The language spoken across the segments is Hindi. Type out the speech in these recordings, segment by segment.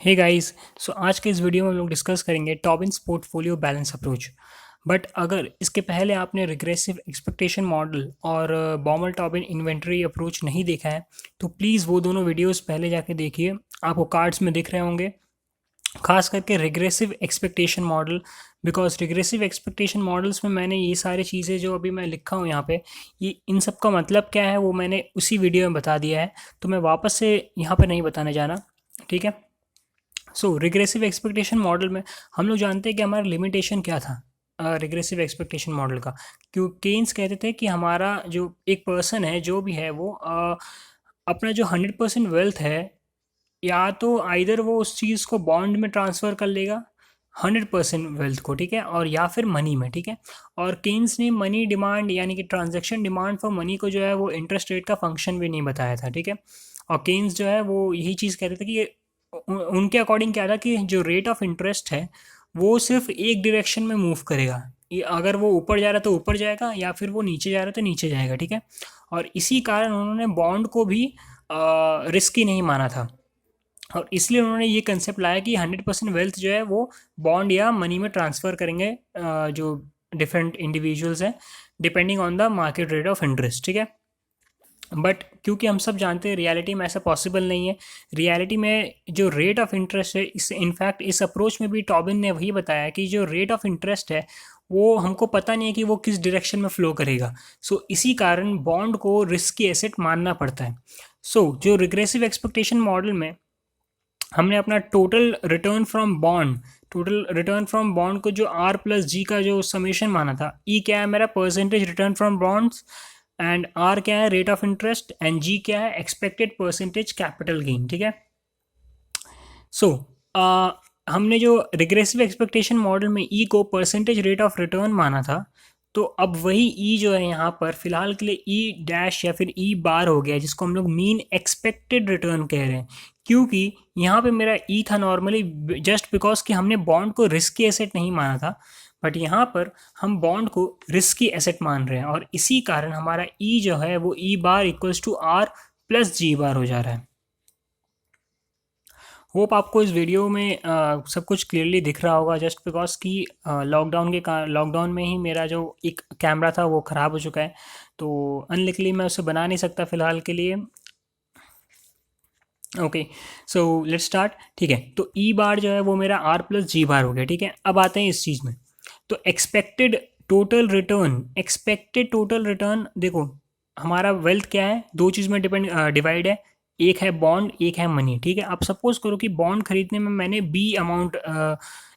Hey guys. सो आज के इस वीडियो में हम लोग डिस्कस करेंगे टॉबिन्स पोर्टफोलियो बैलेंस अप्रोच। बट अगर इसके पहले आपने रिग्रेसिव एक्सपेक्टेशन मॉडल और बॉमल टॉबिन इन्वेंटरी अप्रोच नहीं देखा है तो प्लीज़ वो दोनों वीडियोस पहले जाके देखिए, आपको कार्ड्स में दिख रहे होंगे। खास करके regressive expectation model, because regressive expectation models में मैंने ये सारी चीज़ें जो अभी मैं लिखा हूँ यहाँ पे, ये इन सब का मतलब क्या है वो मैंने उसी वीडियो में बता दिया है, तो मैं वापस से यहाँ पे नहीं बताने जाना। ठीक है। सो रिग्रेसिव एक्सपेक्टेशन मॉडल में हम लोग जानते हैं कि हमारा लिमिटेशन क्या था रिग्रेसिव एक्सपेक्टेशन मॉडल का। क्यों केन्स कहते थे कि हमारा जो एक पर्सन है जो भी है वो अपना जो 100% वेल्थ है, या तो आइदर वो उस चीज़ को बॉन्ड में ट्रांसफ़र कर लेगा 100% वेल्थ को, ठीक है, और या फिर मनी में। ठीक है। और केन्स ने मनी डिमांड यानी कि ट्रांजैक्शन डिमांड फॉर मनी को जो है वो इंटरेस्ट रेट का फंक्शन भी नहीं बताया था। ठीक है। और केन्स जो है वो यही चीज़ कहते थे कि उनके अकॉर्डिंग क्या था कि जो रेट ऑफ इंटरेस्ट है वो सिर्फ एक डायरेक्शन में मूव करेगा। ये अगर वो ऊपर जा रहा है तो ऊपर जाएगा, या फिर वो नीचे जा रहा है तो नीचे जाएगा। ठीक है। और इसी कारण उन्होंने बॉन्ड को भी रिस्की नहीं माना था, और इसलिए उन्होंने ये कंसेप्ट लाया कि 100% वेल्थ जो है वो बॉन्ड या मनी में ट्रांसफ़र करेंगे जो डिफरेंट इंडिविजुअल्स हैं, depending on the market rate of interest. ठीक है। बट क्योंकि हम सब जानते हैं रियलिटी में ऐसा पॉसिबल नहीं है। रियलिटी में जो रेट ऑफ इंटरेस्ट है, इस इनफैक्ट इस अप्रोच में भी टॉबिन ने वही बताया कि जो रेट ऑफ इंटरेस्ट है वो हमको पता नहीं है कि वो किस डायरेक्शन में फ़्लो करेगा। सो इसी कारण बॉन्ड को रिस्की एसेट मानना पड़ता है। सो जो रिग्रेसिव एक्सपेक्टेशन मॉडल में हमने अपना टोटल रिटर्न फ्रॉम बॉन्ड को जो आर प्लस जी का जो समेशन माना था। ई क्या है मेरा percentage return from bonds, and R क्या है rate of interest, and G क्या है एक्सपेक्टेड परसेंटेज कैपिटल गेन। ठीक है। सो हमने जो रिग्रेसिव एक्सपेक्टेशन मॉडल में ई को परसेंटेज रेट ऑफ रिटर्न माना था, तो अब वही ई जो है यहाँ पर फिलहाल के लिए ई डैश या फिर ई बार हो गया, जिसको हम लोग मीन एक्सपेक्टेड रिटर्न कह रहे हैं। क्योंकि यहाँ पे मेरा ई था नॉर्मली जस्ट बिकॉज कि हमने बॉन्ड को रिस्की एसेट नहीं माना था, बट यहाँ पर हम बॉन्ड को रिस्की एसेट मान रहे हैं, और इसी कारण हमारा ई जो है वो ई बार इक्वल्स टू आर प्लस जी बार हो जा रहा है। होप आपको इस वीडियो में सब कुछ क्लियरली दिख रहा होगा, जस्ट बिकॉज कि लॉकडाउन में ही मेरा जो एक कैमरा था वो ख़राब हो चुका है, तो अनलिकली मैं उसे बना नहीं सकता फ़िलहाल के लिए। Okay, so let's start. ठीक है, तो ई बार जो है वो मेरा आर प्लस जी बार हो गया। ठीक है, अब आते हैं इस चीज़ में। तो एक्सपेक्टेड टोटल रिटर्न देखो, हमारा वेल्थ क्या है, दो चीज़ में डिवाइड है। एक है बॉन्ड, एक है मनी। ठीक है। अब सपोज करो कि बॉन्ड खरीदने में मैंने बी अमाउंट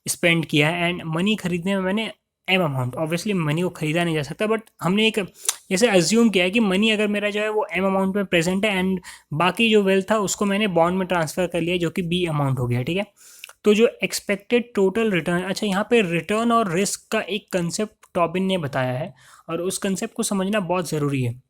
स्पेंड किया है, एंड मनी खरीदने में मैंने एम अमाउंट। ऑब्वियसली मनी को खरीदा नहीं जा सकता, बट हमने एक जैसे अज्यूम किया है कि मनी अगर मेरा जो है वो एम अमाउंट में प्रेजेंट है, एंड बाकी जो वेल्थ था उसको मैंने बॉन्ड में ट्रांसफ़र कर लिया जो कि बी अमाउंट हो गया। ठीक है। तो जो एक्सपेक्टेड टोटल रिटर्न, अच्छा यहाँ पे रिटर्न और रिस्क का एक कंसेप्ट टॉबिन ने बताया है, और उस कंसेप्ट को समझना बहुत ज़रूरी है।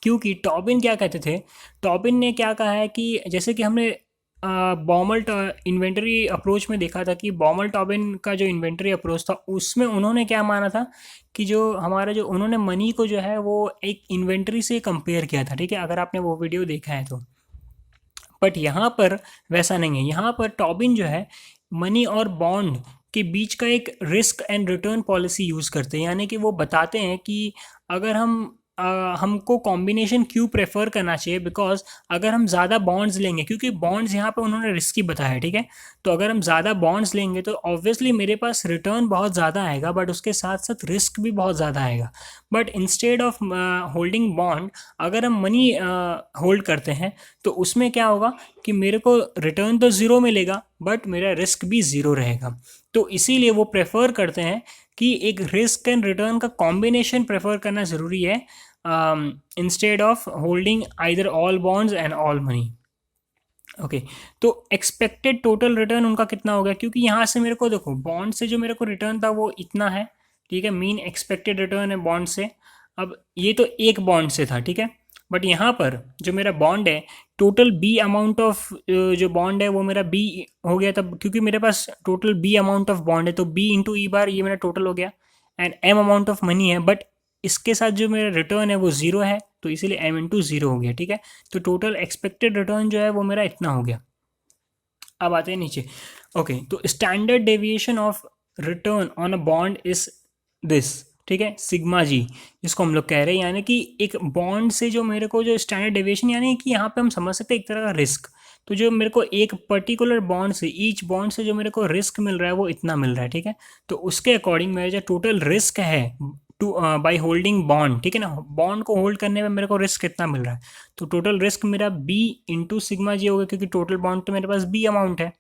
क्योंकि टॉबिन क्या कहते थे, टॉबिन ने क्या कहा है कि जैसे कि हमने बॉमल इन्वेंटरी अप्रोच में देखा था कि बॉमल टॉबिन का जो इन्वेंटरी अप्रोच था उसमें उन्होंने क्या माना था कि जो हमारा जो उन्होंने मनी को जो है वो एक इन्वेंटरी से कंपेयर किया था। ठीक है, अगर आपने वो वीडियो देखा है तो। बट यहाँ पर वैसा नहीं है। यहाँ पर टॉबिन जो है मनी और बॉन्ड के बीच का एक risk and return policy use करते हैं, यानी कि वो बताते हैं कि अगर हमको कॉम्बिनेशन क्यों प्रेफर करना चाहिए, बिकॉज अगर हम ज़्यादा बॉन्ड्स लेंगे, क्योंकि बॉन्ड्स यहाँ पे उन्होंने रिस्की बताया है। ठीक है। तो अगर हम ज़्यादा बॉन्ड्स लेंगे तो ऑब्वियसली मेरे पास रिटर्न बहुत ज़्यादा आएगा, बट उसके साथ साथ रिस्क भी बहुत ज़्यादा आएगा। But instead of holding bond, अगर हम मनी होल्ड करते हैं तो उसमें क्या होगा कि मेरे को रिटर्न तो ज़ीरो मिलेगा, बट मेरा रिस्क भी ज़ीरो रहेगा। तो इसीलिए वो प्रेफर करते हैं कि एक रिस्क एंड रिटर्न का कॉम्बिनेशन प्रेफर करना ज़रूरी है, instead of holding either all bonds and all money. Okay, तो एक्सपेक्टेड टोटल रिटर्न उनका कितना हो गया, क्योंकि यहाँ से मेरे को देखो बॉन्ड से जो मेरे को रिटर्न था वो इतना है। ठीक है, मीन एक्सपेक्टेड रिटर्न है बॉन्ड से। अब ये तो एक बॉन्ड से था। ठीक है, बट यहाँ पर जो मेरा बॉन्ड है, टोटल बी अमाउंट ऑफ जो बॉन्ड है वो मेरा बी हो गया तब, क्योंकि मेरे पास total B amount of bond है, तो बी इंटू ई बार ये मेरा टोटल हो गया, and M amount of money है, बट इसके साथ जो मेरा रिटर्न है वो ज़ीरो है, तो इसीलिए एम इंटू ज़ीरो हो गया। ठीक है, तो टोटल एक्सपेक्टेड रिटर्न जो है वो मेरा इतना हो गया। अब आते हैं नीचे। ओके, तो standard deviation of return on a bond is this, ठीक है, सिग्मा जी, जिसको हम लोग कह रहे हैं, यानी कि एक बॉन्ड से जो मेरे को जो स्टैंडर्ड डेविएशन, यानी कि यहाँ पे हम समझ सकते हैं एक तरह का रिस्क। तो जो मेरे को एक पर्टिकुलर बॉन्ड से, ईच बॉन्ड से जो मेरे को रिस्क मिल रहा है वो इतना मिल रहा है, ठीक है। तो उसके अकॉर्डिंग मेरा जो टोटल रिस्क है टू बाई होल्डिंग बॉन्ड, ठीक है ना, बॉन्ड को होल्ड करने में मेरे को रिस्क कितना मिल रहा है, तो टोटल रिस्क मेरा बी इंटू सिग्मा जी होगा, क्योंकि टोटल बॉन्ड तो मेरे पास बी अमाउंट है।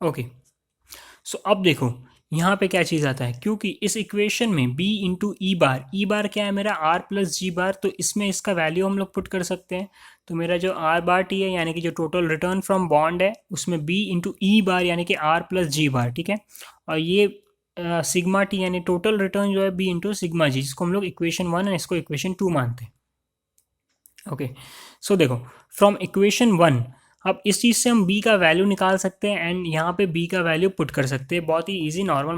ओके, सो अब देखो यहाँ पे क्या चीज़ आता है, क्योंकि इस इक्वेशन में b इंटू ई बार क्या है मेरा r प्लस जी बार, तो इसमें इसका वैल्यू हम लोग पुट कर सकते हैं। तो मेरा जो r बार टी है, यानी कि जो टोटल रिटर्न फ्रॉम बॉन्ड है, उसमें b इंटू ई बार यानी कि r प्लस जी बार, ठीक है। और ये सिग्मा टी यानी टोटल रिटर्न जो है b इंटू सिग्मा जी, जिसको हम लोग इक्वेशन 1 और इसको इक्वेशन 2 मानते हैं। ओके, सो देखो फ्रॉम इक्वेशन 1 अब इस चीज़ से हम b का वैल्यू निकाल सकते हैं एंड यहाँ पे b का वैल्यू पुट कर सकते हैं, बहुत ही इजी नॉर्मल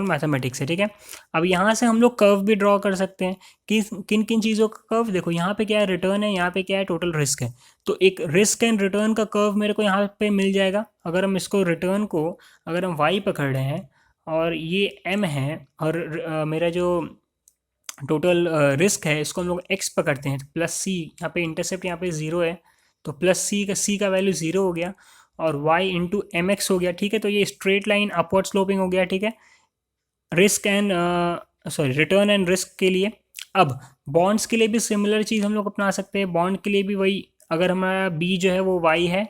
मैथमेटिक्स है, ठीक है। अब यहाँ से हम लोग कर्व भी ड्रॉ कर सकते हैं कि किन किन चीज़ों का कर्व, देखो यहाँ पे क्या है रिटर्न है, यहाँ पे क्या है टोटल रिस्क है, तो एक रिस्क एंड रिटर्न का कर्व मेरे को यहाँ पे मिल जाएगा। अगर हम इसको रिटर्न को अगर हम y पकड़ रहे हैं और ये m है और मेरा जो टोटल रिस्क है इसको हम लोग x पकड़ते हैं, तो प्लस सी, यहाँ पे इंटरसेप्ट यहाँ पे ज़ीरो है, तो प्लस सी का वैल्यू ज़ीरो हो गया और y इंटू एम एक्स हो गया, ठीक है। तो ये स्ट्रेट लाइन अपवर्ड स्लोपिंग हो गया, ठीक है, risk and return and risk के लिए। अब बॉन्ड्स के लिए भी सिमिलर चीज़ हम लोग अपना सकते हैं, बॉन्ड के लिए भी वही, अगर हमारा b जो है वो y है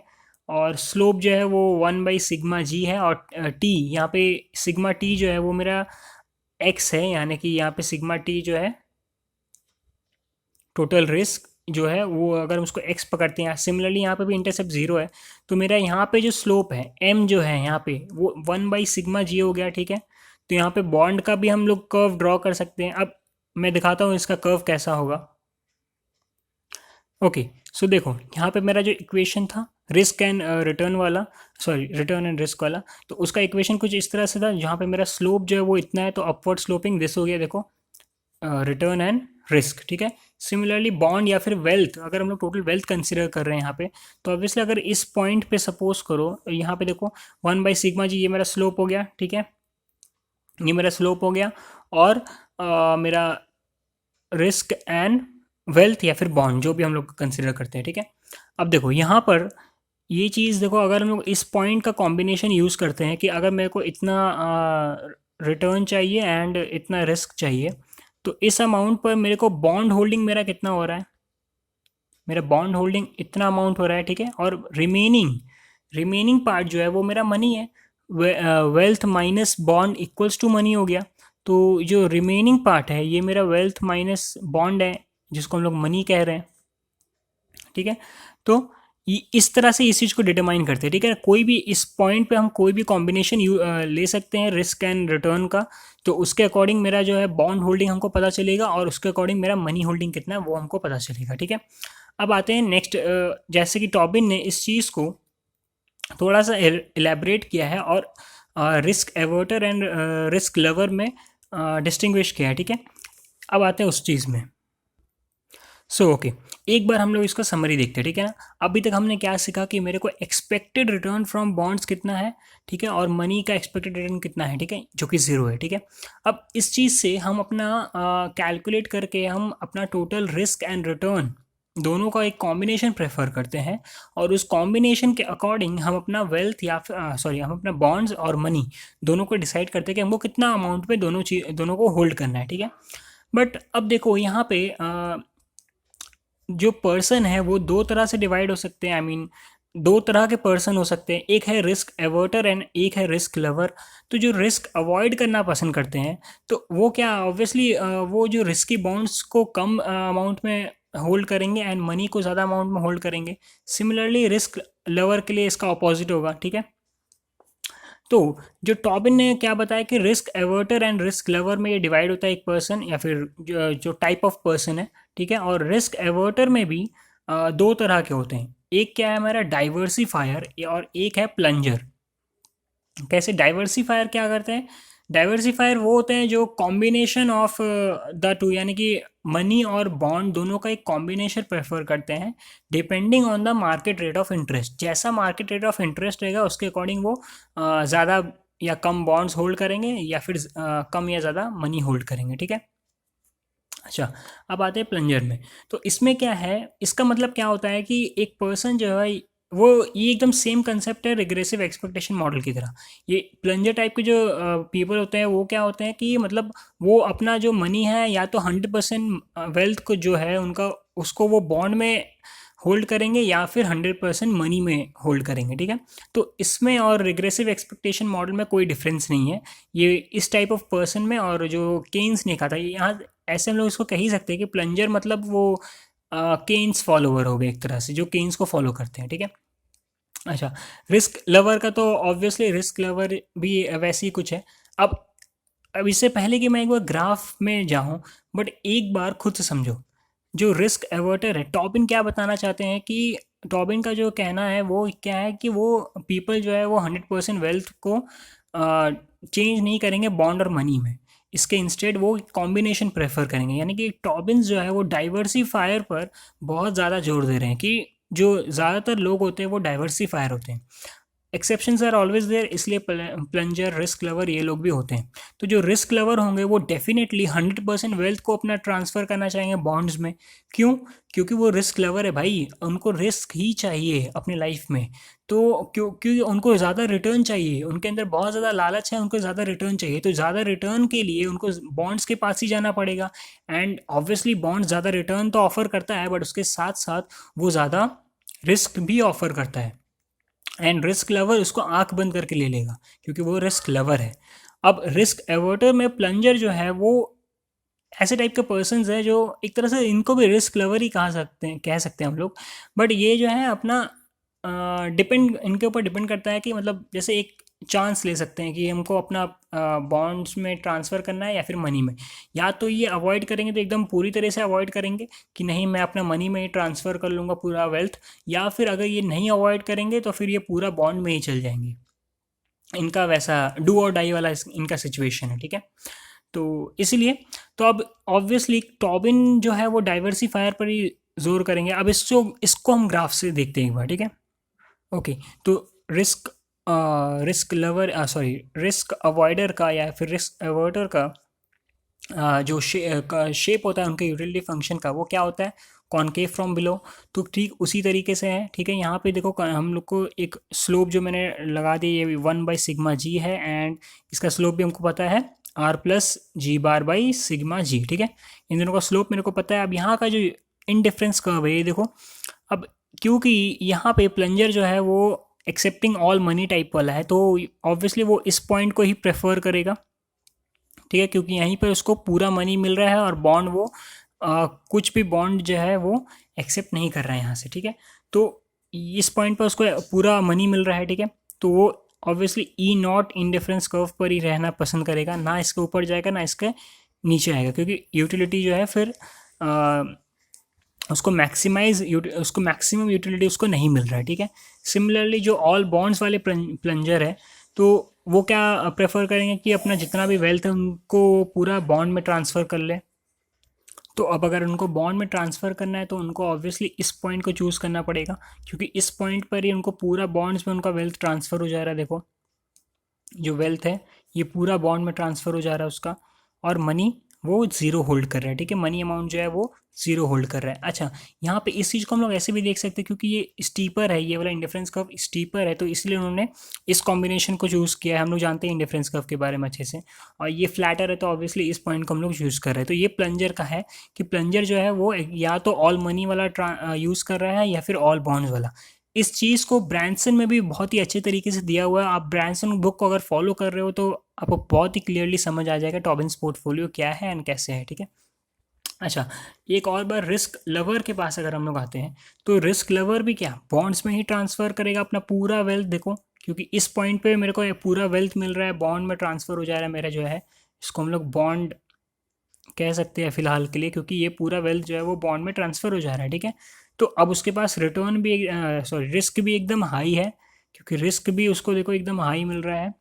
और स्लोप जो है वो 1/σg है और t यहाँ पे सिग्मा t जो है वो मेरा x है, यानी कि यहाँ पे सिग्मा t जो है टोटल रिस्क जो है वो, अगर हम उसको x पकड़ते हैं, सिमिलरली यहाँ पे भी इंटरसेप्ट जीरो है, तो मेरा यहाँ पे जो स्लोप है m जो है यहाँ पे वो 1/σg हो गया, ठीक है। तो यहाँ पे बॉन्ड का भी हम लोग कर्व ड्रॉ कर सकते हैं। अब मैं दिखाता हूँ इसका कर्व कैसा होगा। ओके, सो देखो यहाँ पे मेरा जो इक्वेशन था रिस्क एंड रिटर्न वाला, सॉरी रिटर्न एंड रिस्क वाला, तो उसका इक्वेशन कुछ इस तरह से था, जहाँ पे मेरा स्लोप जो है वो इतना है, तो अपवर्ड स्लोपिंग दिस हो गया, देखो रिटर्न एंड रिस्क, ठीक है। सिमिलरली बॉन्ड या फिर वेल्थ, अगर हम लोग टोटल वेल्थ कंसिडर कर रहे हैं यहाँ पे, तो ऑब्वियसली अगर इस पॉइंट पे सपोज करो, यहाँ पे देखो 1/σg ये मेरा स्लोप हो गया, ठीक है, ये मेरा स्लोप हो गया और मेरा रिस्क एंड वेल्थ या फिर बॉन्ड जो भी हम लोग कंसिडर करते हैं, ठीक है। अब देखो यहाँ पर ये चीज़ देखो, अगर हम लोग इस पॉइंट का कॉम्बिनेशन यूज़ करते हैं कि अगर मेरे को इतना रिटर्न चाहिए एंड इतना रिस्क चाहिए, तो इस अमाउंट पर मेरे को बॉन्ड होल्डिंग मेरा कितना हो रहा है, मेरा बॉन्ड होल्डिंग इतना अमाउंट हो रहा है, ठीक है। और रिमेनिंग पार्ट जो है वो मेरा मनी है, wealth minus bond equals to money हो गया। तो जो रिमेनिंग पार्ट है ये मेरा वेल्थ माइनस बॉन्ड है, जिसको हम लोग मनी कह रहे हैं, ठीक है। तो इस तरह से इस चीज़ को डिटरमाइन करते हैं, ठीक है। कोई भी इस पॉइंट पे हम कोई भी कॉम्बिनेशन ले सकते हैं रिस्क एंड रिटर्न का, तो उसके अकॉर्डिंग मेरा जो है बॉन्ड होल्डिंग हमको पता चलेगा और उसके अकॉर्डिंग मेरा मनी होल्डिंग कितना है वो हमको पता चलेगा, ठीक है। अब आते हैं नेक्स्ट, जैसे कि टॉबिन ने इस चीज़ को थोड़ा सा एलेबरेट किया है और रिस्क एवर्टर एंड रिस्क लवर में डिस्टिंग्विश किया है, ठीक है। अब आते हैं उस चीज़ में। ओके, एक बार हम लोग इसका समरी देखते हैं, ठीक है ना। अभी तक हमने क्या सीखा कि मेरे को एक्सपेक्टेड रिटर्न फ्रॉम बॉन्ड्स कितना है, ठीक है, और मनी का एक्सपेक्टेड रिटर्न कितना है, ठीक है, जो कि ज़ीरो है, ठीक है। अब इस चीज़ से हम अपना कैलकुलेट करके हम अपना टोटल रिस्क एंड रिटर्न दोनों का एक कॉम्बिनेशन प्रेफर करते हैं और उस कॉम्बिनेशन के अकॉर्डिंग हम अपना वेल्थ या फिर हम अपना बॉन्ड्स और मनी दोनों को डिसाइड करते हैं कि हमको कितना अमाउंट पे दोनों को होल्ड करना है, ठीक है। बट अब देखो यहाँ पे जो पर्सन है वो दो तरह से डिवाइड हो सकते हैं, आई मीन दो तरह के पर्सन हो सकते हैं, एक है रिस्क एवर्टर एंड एक है रिस्क लवर। तो जो रिस्क अवॉइड करना पसंद करते हैं तो वो क्या ऑब्वियसली वो जो रिस्की बॉन्ड्स को कम अमाउंट में होल्ड करेंगे एंड मनी को ज़्यादा अमाउंट में होल्ड करेंगे। सिमिलरली रिस्क लवर के लिए इसका ऑपोजिट होगा, ठीक है। तो जो टॉबिन ने क्या बताया कि रिस्क एवर्टर एंड रिस्क लवर में ये डिवाइड होता है एक पर्सन या फिर जो टाइप ऑफ पर्सन है, ठीक है। और रिस्क एवर्टर में भी दो तरह के होते हैं, एक क्या है हमारा डाइवर्सिफायर और एक है प्लंजर। कैसे डाइवर्सिफायर क्या करते हैं, डाइवर्सिफायर वो होते हैं जो कॉम्बिनेशन ऑफ द टू, यानी कि मनी और बॉन्ड दोनों का एक कॉम्बिनेशन प्रेफर करते हैं depending on the market rate of interest. जैसा मार्केट रेट ऑफ इंटरेस्ट रहेगा उसके अकॉर्डिंग वो ज़्यादा या कम बॉन्ड्स होल्ड करेंगे या फिर कम या ज़्यादा मनी होल्ड करेंगे, ठीक है। अच्छा, अब आते हैं प्लंजर में। तो इसमें क्या है, इसका मतलब क्या होता है कि एक पर्सन जो है वो, ये एकदम सेम कंसेप्ट है रिग्रेसिव एक्सपेक्टेशन मॉडल की तरह। ये प्लंजर टाइप के जो पीपल होते हैं वो क्या होते हैं कि मतलब वो अपना जो मनी है या तो 100% वेल्थ को जो है उनका, उसको वो बॉन्ड में होल्ड करेंगे या फिर 100% मनी में होल्ड करेंगे, ठीक है। तो इसमें और रिग्रेसिव एक्सपेक्टेशन मॉडल में कोई डिफरेंस नहीं है। ये इस टाइप ऑफ पर्सन में, और जो केन्स ने कहा था, ये यहाँ ऐसे हम लोग इसको कह ही सकते हैं कि प्लंजर मतलब वो केन्स फॉलोवर हो गए एक तरह से, जो केन्स को फॉलो करते हैं, ठीक है। अच्छा, रिस्क लवर का तो ऑब्वियसली रिस्क लवर भी वैसे ही कुछ है। अब इससे पहले कि मैं एक बार ग्राफ में जाऊं, बट एक बार खुद से समझो। जो रिस्क एवर्टर है, टॉबिन क्या बताना चाहते हैं कि टॉबिन का जो कहना है वो क्या है कि वो पीपल जो है वो 100% वेल्थ को चेंज नहीं करेंगे बॉन्ड और मनी में। इसके इंस्टेड वो कॉम्बिनेशन प्रेफर करेंगे, यानी कि टॉबिन्स जो है वो डाइवर्सिफायर पर बहुत ज़्यादा जोर दे रहे हैं कि जो ज़्यादातर लोग होते हैं वो डाइवर्सिफायर होते हैं। एक्सेप्शंस आर ऑलवेज देयर, इसलिए प्लंजर, रिस्क लवर ये लोग भी होते हैं। तो जो रिस्क लवर होंगे वो डेफिनेटली 100% वेल्थ को अपना ट्रांसफ़र करना चाहेंगे बॉन्ड्स में। क्यों? क्योंकि वो रिस्क लवर है भाई, उनको रिस्क ही चाहिए अपनी लाइफ में। तो क्योंकि उनको ज़्यादा रिटर्न चाहिए, उनके अंदर बहुत ज़्यादा लालच है, उनको ज़्यादा रिटर्न चाहिए। तो ज़्यादा रिटर्न के लिए उनको बॉन्ड्स के पास ही जाना पड़ेगा। एंड ऑब्वियसली बॉन्ड ज़्यादा रिटर्न तो ऑफर करता है, बट उसके साथ साथ वो ज़्यादा रिस्क भी ऑफर करता है। एंड रिस्क लवर उसको आंख बंद करके ले लेगा क्योंकि वो रिस्क लवर है। अब रिस्क एवर्टर में प्लंजर जो है वो ऐसे टाइप के पर्सन्स है जो एक तरह से इनको भी रिस्क लवर ही कह सकते हैं हम लोग। बट ये जो है अपना डिपेंड, इनके ऊपर डिपेंड करता है कि मतलब जैसे एक चांस ले सकते हैं कि हमको अपना बॉन्ड्स में ट्रांसफ़र करना है या फिर मनी में। या तो ये अवॉइड करेंगे तो एकदम पूरी तरह से अवॉइड करेंगे कि नहीं मैं अपना मनी में ही ट्रांसफ़र कर लूँगा पूरा वेल्थ, या फिर अगर ये नहीं अवॉइड करेंगे तो फिर ये पूरा बॉन्ड में ही चल जाएंगे। इनका वैसा डू और डाई वाला इनका सिचुएशन है, ठीक है। तो इसीलिए, तो अब ऑब्वियसली टॉबिन जो है वो डाइवर्सिफायर पर ही जोर करेंगे। अब इसको हम ग्राफ से देखते हैं एक बार, ठीक है। ओके, तो risk risk lover sorry risk avoider का या फिर रिस्क अवर्टर का जो शेप होता है उनके यूटिलिटी फंक्शन का, वो क्या होता है, कॉनकेव फ्रॉम बिलो। तो ठीक उसी तरीके से है, ठीक है। यहाँ पे देखो हम लोग को एक स्लोप जो मैंने लगा दी, ये 1/σg है, एंड इसका स्लोप भी हमको पता है r+g⁻/σg, ठीक है। इन दोनों का स्लोप मेरे को पता है। अब यहाँ का जो इनडिफरेंस कर्व है ये देखो। अब क्योंकि यहाँ पे प्लंजर जो है वो एक्सेप्टिंग ऑल मनी टाइप वाला है, तो ऑब्वियसली वो इस पॉइंट को ही प्रेफर करेगा, ठीक है, क्योंकि यहीं पर उसको पूरा मनी मिल रहा है और बॉन्ड वो कुछ भी बॉन्ड जो है वो एक्सेप्ट नहीं कर रहा है यहाँ से, ठीक है। तो इस पॉइंट पर उसको पूरा मनी मिल रहा है, ठीक है। तो वो ऑब्वियसली E0 इंडिफरेंस कर्व पर ही रहना पसंद करेगा, ना इसके ऊपर जाएगा ना इसके नीचे आएगा, क्योंकि यूटिलिटी जो है फिर उसको मैक्सिमम यूटिलिटी उसको नहीं मिल रहा है, ठीक है। सिमिलरली जो ऑल बॉन्ड्स वाले प्लंजर है, तो वो क्या प्रेफर करेंगे कि अपना जितना भी वेल्थ है उनको पूरा बॉन्ड में ट्रांसफ़र कर ले। तो अब अगर उनको बॉन्ड में ट्रांसफ़र करना है तो उनको ऑब्वियसली इस पॉइंट को चूज़ करना पड़ेगा, क्योंकि इस पॉइंट पर ही उनको पूरा बॉन्ड्स में उनका वेल्थ ट्रांसफ़र हो जा रहा है। देखो जो वेल्थ है ये पूरा बॉन्ड में ट्रांसफ़र हो जा रहा है उसका, और मनी वो ज़ीरो होल्ड कर रहा है, ठीक है। मनी अमाउंट जो है वो ज़ीरो होल्ड कर रहा है। अच्छा, यहाँ पे इस चीज़ को हम लोग ऐसे भी देख सकते हैं, क्योंकि ये स्टीपर है, ये वाला इंडिफरेंस कर्व स्टीपर है, तो इसलिए उन्होंने इस कॉम्बिनेशन को चूज़ किया है। हम लोग जानते हैं इंडिफरेंस कर्व के बारे में अच्छे से, और ये फ्लैटर है तो ऑब्वियसली इस पॉइंट को हम लोग चूज़ कर रहे हैं। तो ये प्लंजर का है कि प्लंजर जो है वो या तो ऑल मनी वाला यूज़ कर रहा है या फिर ऑल बॉन्ड्स वाला। इस चीज़ को ब्रैंसन में भी बहुत ही अच्छे तरीके से दिया हुआ है। आप ब्रैंसन बुक को अगर फॉलो कर रहे हो तो आपको बहुत ही क्लियरली समझ आ जाएगा टॉबिन्स पोर्टफोलियो क्या है एंड कैसे है, ठीक है। अच्छा, एक और बार रिस्क लवर के पास अगर हम लोग आते हैं, तो रिस्क लवर भी क्या बॉन्ड्स में ही ट्रांसफ़र करेगा अपना पूरा वेल्थ। देखो क्योंकि इस पॉइंट पे मेरे को पूरा वेल्थ मिल रहा है, बॉन्ड में ट्रांसफ़र हो जा रहा है मेरा जो है, इसको हम लोग बॉन्ड कह सकते हैं फ़िलहाल के लिए, क्योंकि ये पूरा वेल्थ जो है वो बॉन्ड में ट्रांसफ़र हो जा रहा है, ठीक है। तो अब उसके पास रिटर्न भी सॉरी रिस्क भी एकदम हाई है, क्योंकि रिस्क भी उसको देखो एकदम हाई मिल रहा है।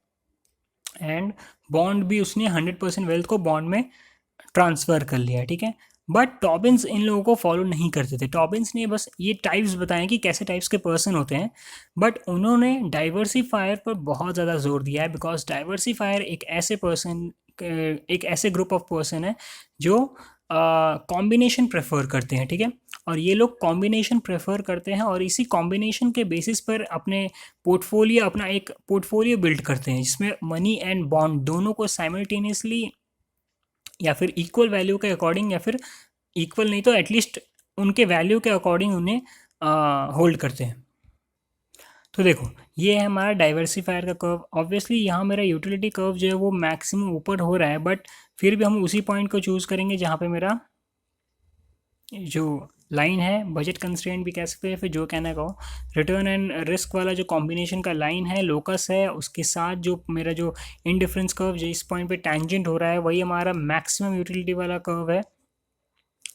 एंड बॉन्ड भी उसने 100% वेल्थ को बॉन्ड में ट्रांसफ़र कर लिया, ठीक है। बट टॉबिन्स इन लोगों को फॉलो नहीं करते थे। टॉबिन्स ने बस ये टाइप्स बताए कि कैसे टाइप्स के पर्सन होते हैं, बट उन्होंने डाइवर्सिफायर पर बहुत ज़्यादा जोर दिया है, बिकॉज डाइवर्सिफायर एक ऐसे ग्रुप ऑफ पर्सन है जो कॉम्बिनेशन प्रेफर करते हैं, ठीक है। और ये लोग कॉम्बिनेशन प्रेफर करते हैं और इसी कॉम्बिनेशन के बेसिस पर अपना एक पोर्टफोलियो बिल्ड करते हैं, जिसमें मनी एंड बॉन्ड दोनों को साइमल्टेनियसली या फिर इक्वल वैल्यू के अकॉर्डिंग, या फिर इक्वल नहीं तो एटलीस्ट उनके वैल्यू के अकॉर्डिंग उन्हें होल्ड करते हैं। तो देखो, ये है हमारा डाइवर्सिफायर का कर्व। ऑब्वियसली यहाँ मेरा यूटिलिटी कर्व जो है वो मैक्सिमम ऊपर हो रहा है, बट फिर भी हम उसी पॉइंट को चूज़ करेंगे जहाँ पे मेरा जो लाइन है, बजट कंस्ट्रेंट भी कह सकते हैं, फिर जो कहना कहो, रिटर्न एंड रिस्क वाला जो कॉम्बिनेशन का लाइन है, लोकस है, उसके साथ जो मेरा जो इनडिफरेंस कर्व जो इस पॉइंट पे टैंजेंट हो रहा है, वही हमारा मैक्सिमम यूटिलिटी वाला कर्व है।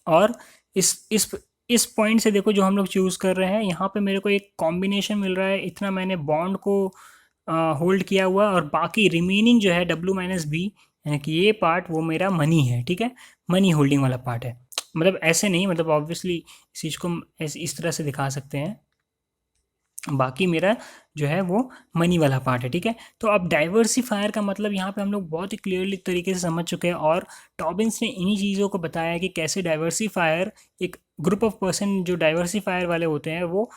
और इस पॉइंट से देखो जो हम लोग चूज़ कर रहे हैं, यहाँ पे मेरे को एक कॉम्बिनेशन मिल रहा है, इतना मैंने बॉन्ड को होल्ड किया हुआ, और बाकी रिमेनिंग जो है W-B, यानी कि ये पार्ट वो मेरा मनी है, ठीक है, मनी होल्डिंग वाला पार्ट है। मतलब ऐसे नहीं, मतलब ऑब्वियसली इस चीज़ को ऐसे इस तरह से दिखा सकते हैं, बाकी मेरा जो है वो मनी वाला पार्ट है, ठीक है। तो अब डाइवर्सिफायर का मतलब यहाँ पे हम लोग बहुत ही क्लियरली तरीके से समझ चुके हैं, और टॉबिन्स ने इन्हीं चीज़ों को बताया कि कैसे डाइवर्सिफायर, एक ग्रुप ऑफ पर्सन जो डाइवर्सिफायर वाले होते हैं वो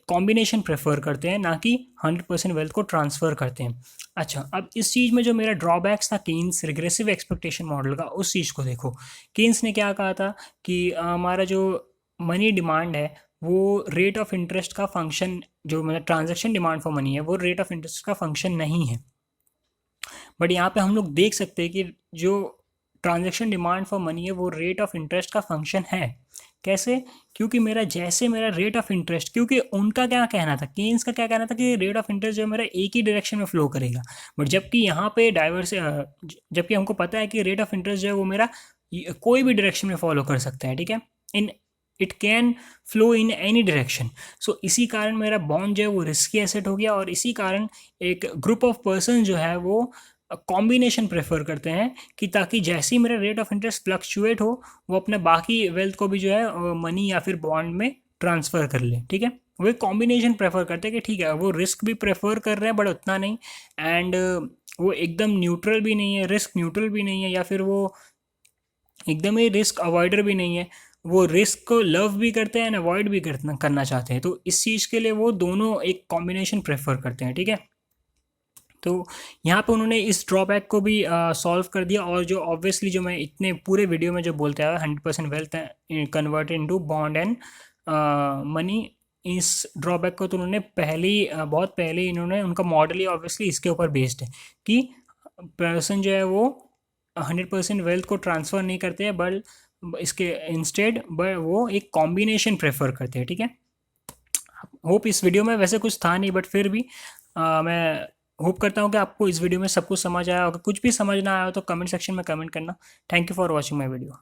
कॉम्बिनेशन प्रेफर करते हैं, ना कि 100% वेल्थ को ट्रांसफ़र करते हैं। अच्छा, अब इस चीज़ में जो मेरा ड्रॉबैक्स था केन्स रिग्रेसिव एक्सपेक्टेशन मॉडल का, उस चीज़ को देखो। केन्स ने क्या कहा था कि हमारा जो मनी डिमांड है वो रेट ऑफ इंटरेस्ट का फंक्शन, जो मतलब ट्रांजैक्शन डिमांड फॉर मनी है वो रेट ऑफ इंटरेस्ट का फंक्शन नहीं है। बट यहाँ पे हम लोग देख सकते हैं कि जो ट्रांजैक्शन डिमांड फॉर मनी है वो रेट ऑफ इंटरेस्ट का फंक्शन है। कैसे? क्योंकि मेरा रेट ऑफ इंटरेस्ट, क्योंकि उनका क्या कहना था, केन्स का क्या कहना था कि रेट ऑफ इंटरेस्ट जो मेरा एक ही डायरेक्शन में फ्लो करेगा, बट जबकि यहाँ पे जबकि हमको पता है कि रेट ऑफ इंटरेस्ट जो है वो मेरा कोई भी डायरेक्शन में फॉलो कर सकता है, ठीक है, in it can flow in any direction. So इसी कारण मेरा बॉन्ड जो है वो रिस्की एसेट हो गया, और इसी कारण एक ग्रुप ऑफ पर्सन जो है वो कॉम्बिनेशन प्रेफर करते हैं कि ताकि जैसे ही मेरा रेट ऑफ इंटरेस्ट फ्लक्चुएट हो, वो अपने बाकी वेल्थ को भी जो है मनी या फिर बॉन्ड में ट्रांसफ़र कर ले, ठीक है। वो एक कॉम्बिनेशन प्रेफर करते हैं कि ठीक है, वो रिस्क भी प्रेफर कर रहे हैं बट उतना नहीं, एंड वो एकदम न्यूट्रल भी नहीं है, रिस्क न्यूट्रल भी नहीं है, या फिर वो एकदम ही रिस्क अवॉइडर भी नहीं है, वो रिस्क को लव भी करते हैं एंड अवॉइड भी करना चाहते हैं। तो इस चीज़ के लिए वो दोनों एक कॉम्बिनेशन प्रेफर करते हैं, ठीक है। तो यहाँ पे उन्होंने इस ड्रॉबैक को भी सॉल्व कर दिया, और जो ऑब्वियसली जो मैं इतने पूरे वीडियो में जो बोलते आया 100% wealth convert into bond and money, इस ड्रॉबैक को तो उन्होंने बहुत पहले इन्होंने, उनका मॉडल ही ऑब्वियसली इसके ऊपर बेस्ड है कि पर्सन जो है वो 100% वेल्थ को ट्रांसफ़र नहीं करते हैं, बट इसके इंस्टेड वो एक कॉम्बिनेशन प्रेफर करते हैं, ठीक है। होप इस वीडियो में वैसे कुछ था नहीं, बट फिर भी मैं होप करता हूँ कि आपको इस वीडियो में सब कुछ समझ आया। अगर कुछ भी समझ ना आया हो तो कमेंट सेक्शन में कमेंट करना। Thank you for watching my video.